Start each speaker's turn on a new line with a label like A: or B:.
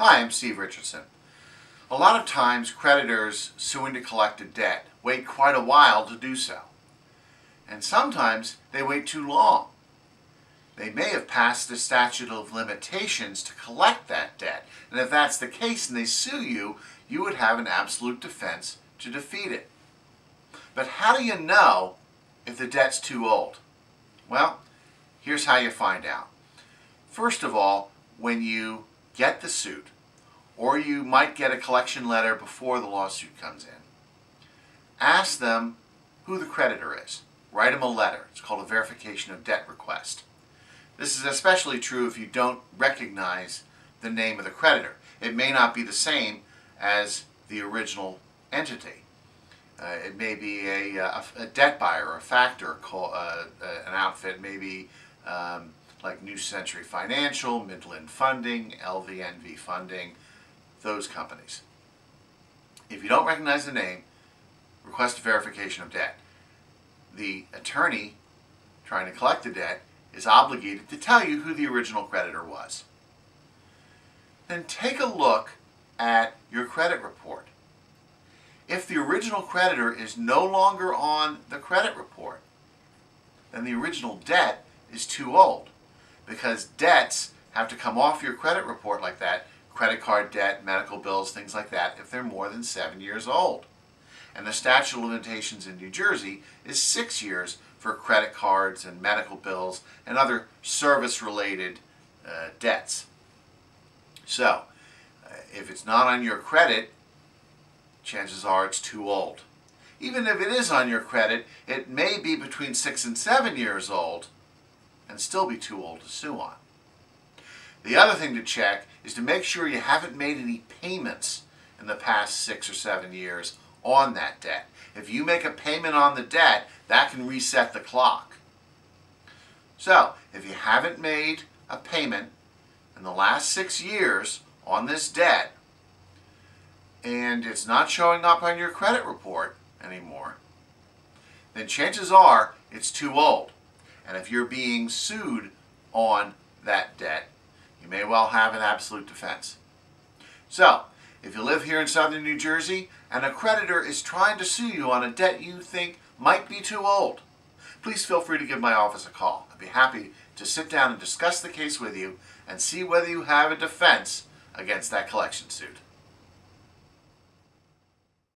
A: Hi, I'm Steve Richardson. A lot of times creditors suing to collect a debt wait quite a while to do so. And sometimes they wait too long. They may have passed the statute of limitations to collect that debt. And if that's the case and they sue you, you would have an absolute defense to defeat it. But how do you know if the debt's too old? Well, here's how you find out. First of all, when you get the suit, or you might get a collection letter before the lawsuit comes in, ask them who the creditor is. Write them a letter. It's called a verification of debt request. This is especially true if you don't recognize the name of the creditor. It may not be the same as the original entity. It may be a debt buyer, a factor, an outfit, maybe like New Century Financial, Midland Funding, LVNV Funding, those companies. If you don't recognize the name, request a verification of debt. The attorney trying to collect the debt is obligated to tell you who the original creditor was. Then take a look at your credit report. If the original creditor is no longer on the credit report, then the original debt is too old, because debts have to come off your credit report like that, credit card debt, medical bills, things like that, if they're more than 7 years old. And the statute of limitations in New Jersey is 6 years for credit cards and medical bills and other service-related debts. So, if it's not on your credit, chances are it's too old. Even if it is on your credit, it may be between 6 and 7 years old and still be too old to sue on. The other thing to check is to make sure you haven't made any payments in the past 6 or 7 years on that debt. If you make a payment on the debt, that can reset the clock. So, if you haven't made a payment in the last 6 years on this debt, and it's not showing up on your credit report anymore, then chances are it's too old. And if you're being sued on that debt, you may well have an absolute defense. So, if you live here in southern New Jersey and a creditor is trying to sue you on a debt you think might be too old, please feel free to give my office a call. I'd be happy to sit down and discuss the case with you and see whether you have a defense against that collection suit.